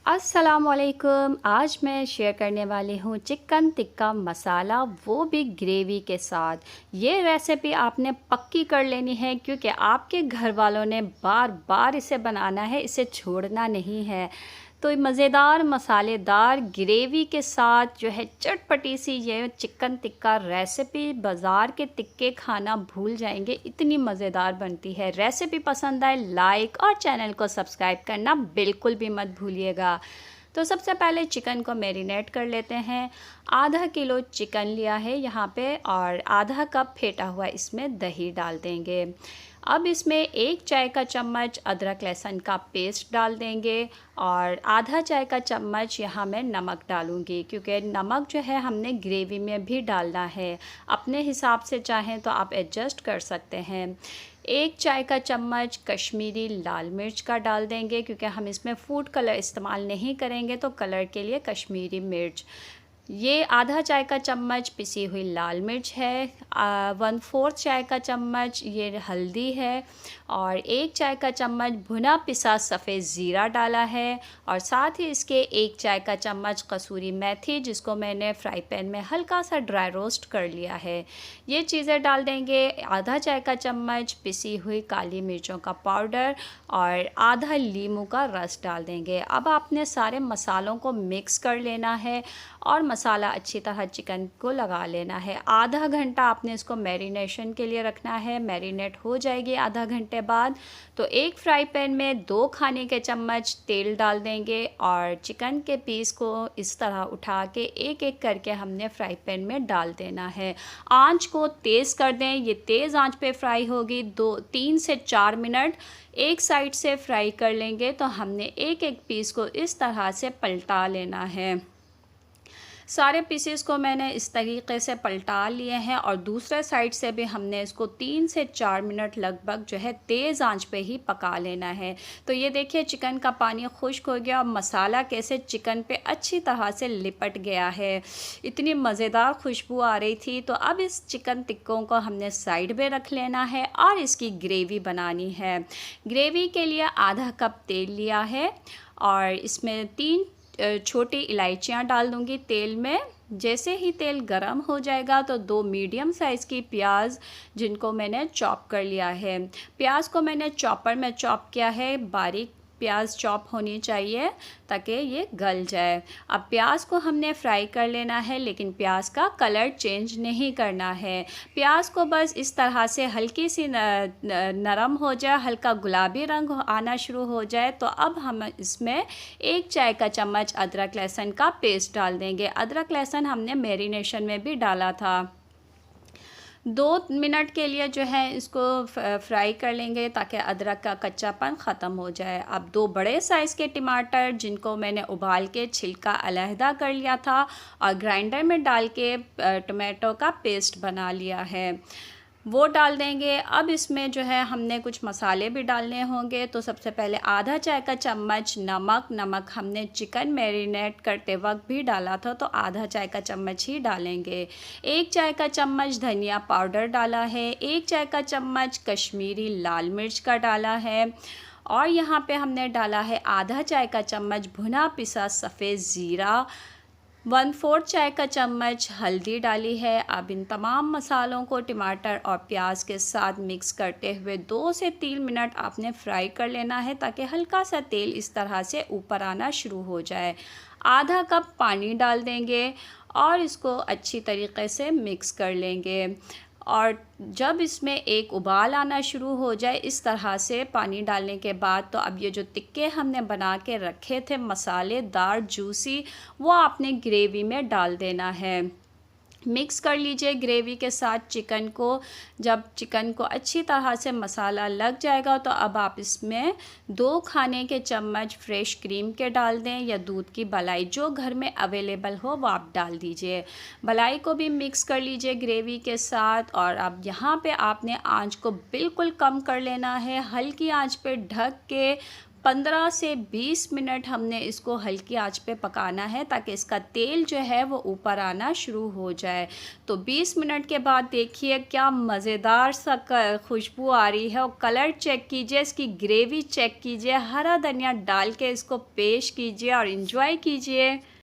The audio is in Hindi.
अस्सलामुअलैकुम। आज मैं शेयर करने वाली हूँ चिकन टिक्का मसाला, वो भी ग्रेवी के साथ। ये रेसिपी आपने पक्की कर लेनी है क्योंकि आपके घर वालों ने बार बार इसे बनाना है, इसे छोड़ना नहीं है। तो मज़ेदार मसालेदार ग्रेवी के साथ जो है चटपटी सी ये चिकन टिक्का रेसिपी, बाज़ार के टिक्के खाना भूल जाएंगे, इतनी मज़ेदार बनती है। रेसिपी पसंद आए लाइक और चैनल को सब्सक्राइब करना बिल्कुल भी मत भूलिएगा। तो सबसे पहले चिकन को मैरिनेट कर लेते हैं। आधा किलो चिकन लिया है यहाँ पे और आधा कप फेटा हुआ इसमें दही डाल देंगे। अब इसमें 1 चाय का चम्मच अदरक लहसुन का पेस्ट डाल देंगे और आधा चाय का चम्मच यहाँ मैं नमक डालूँगी, क्योंकि नमक जो है हमने ग्रेवी में भी डालना है। अपने हिसाब से चाहें तो आप एडजस्ट कर सकते हैं। 1 चाय का चम्मच कश्मीरी लाल मिर्च का डाल देंगे, क्योंकि हम इसमें फूड कलर इस्तेमाल नहीं करेंगे, तो कलर के लिए कश्मीरी मिर्च। ये आधा चाय का चम्मच पिसी हुई लाल मिर्च है, 1/4 चाय का चम्मच ये हल्दी है और 1 चाय का चम्मच भुना पिसा सफ़ेद ज़ीरा डाला है और साथ ही इसके 1 चाय का चम्मच कसूरी मेथी, जिसको मैंने फ्राई पैन में हल्का सा ड्राई रोस्ट कर लिया है। ये चीज़ें डाल देंगे। आधा चाय का चम्मच पिसी हुई काली मिर्चों का पाउडर और आधा नींबू का रस डाल देंगे। अब आपने सारे मसालों को मिक्स कर लेना है और मसाला अच्छी तरह चिकन को लगा लेना है। आधा घंटा आपने इसको मैरिनेशन के लिए रखना है। मैरिनेट हो जाएगी आधा घंटे बाद। तो एक फ्राई पैन में 2 खाने के चम्मच तेल डाल देंगे और चिकन के पीस को इस तरह उठा के एक एक करके हमने फ्राई पैन में डाल देना है। आंच को तेज़ कर दें। ये तेज़ आंच पे फ्राई होगी। 3 से 4 मिनट एक साइड से फ्राई कर लेंगे। तो हमने एक एक पीस को इस तरह से पलटा लेना है। सारे पीसेस को मैंने इस तरीके से पलटा लिए हैं और दूसरे साइड से भी हमने इसको 3 से 4 मिनट लगभग जो है तेज़ आंच पे ही पका लेना है। तो ये देखिए चिकन का पानी खुश्क हो गया और मसाला कैसे चिकन पे अच्छी तरह से लिपट गया है। इतनी मज़ेदार खुशबू आ रही थी। तो अब इस चिकन टिक्कों को हमने साइड में रख लेना है और इसकी ग्रेवी बनानी है। ग्रेवी के लिए आधा कप तेल लिया है और इसमें 3 छोटी इलायचियाँ डाल दूँगी तेल में। जैसे ही तेल गरम हो जाएगा तो 2 मीडियम साइज़ की प्याज, जिनको मैंने चॉप कर लिया है। प्याज को मैंने चॉपर में चॉप किया है। बारीक प्याज चॉप होनी चाहिए ताकि ये गल जाए। अब प्याज को हमने फ्राई कर लेना है, लेकिन प्याज का कलर चेंज नहीं करना है। प्याज को बस इस तरह से हल्की सी नरम हो जाए, हल्का गुलाबी रंग आना शुरू हो जाए, तो अब हम इसमें 1 चाय का चम्मच अदरक लहसुन का पेस्ट डाल देंगे। अदरक लहसुन हमने मैरिनेशन में भी डाला था। 2 मिनट के लिए जो है इसको फ्राई कर लेंगे ताकि अदरक का कच्चापन ख़त्म हो जाए। अब 2 बड़े साइज़ के टमाटर, जिनको मैंने उबाल के छिलका अलहदा कर लिया था और ग्राइंडर में डाल के टमाटो का पेस्ट बना लिया है, वो डाल देंगे। अब इसमें जो है हमने कुछ मसाले भी डालने होंगे। तो सबसे पहले आधा चाय का चम्मच नमक हमने चिकन मैरिनेट करते वक्त भी डाला था, तो आधा चाय का चम्मच ही डालेंगे। 1 चाय का चम्मच धनिया पाउडर डाला है। 1 चाय का चम्मच कश्मीरी लाल मिर्च का डाला है और यहाँ पे हमने डाला है आधा चाय का चम्मच भुना पिसा सफ़ेद ज़ीरा। 1/4 चाय का चम्मच हल्दी डाली है। अब इन तमाम मसालों को टमाटर और प्याज के साथ मिक्स करते हुए 2 से 3 मिनट आपने फ्राई कर लेना है, ताकि हल्का सा तेल इस तरह से ऊपर आना शुरू हो जाए। आधा कप पानी डाल देंगे और इसको अच्छी तरीके से मिक्स कर लेंगे और जब इसमें एक उबाल आना शुरू हो जाए इस तरह से पानी डालने के बाद, तो अब ये जो टिक्के हमने बना के रखे थे मसालेदार जूसी, वो आपने ग्रेवी में डाल देना है। मिक्स कर लीजिए ग्रेवी के साथ चिकन को। जब चिकन को अच्छी तरह से मसाला लग जाएगा तो अब आप इसमें 2 खाने के चम्मच फ्रेश क्रीम के डाल दें या दूध की मलाई, जो घर में अवेलेबल हो वो आप डाल दीजिए। मलाई को भी मिक्स कर लीजिए ग्रेवी के साथ और अब यहाँ पे आपने आंच को बिल्कुल कम कर लेना है। हल्की आंच पे ढक के 15 से 20 मिनट हमने इसको हल्की आंच पे पकाना है ताकि इसका तेल जो है वो ऊपर आना शुरू हो जाए। तो 20 मिनट के बाद देखिए क्या मज़ेदार सा खुशबू आ रही है, और कलर चेक कीजिए, इसकी ग्रेवी चेक कीजिए, हरा धनिया डाल के इसको पेश कीजिए और एंजॉय कीजिए।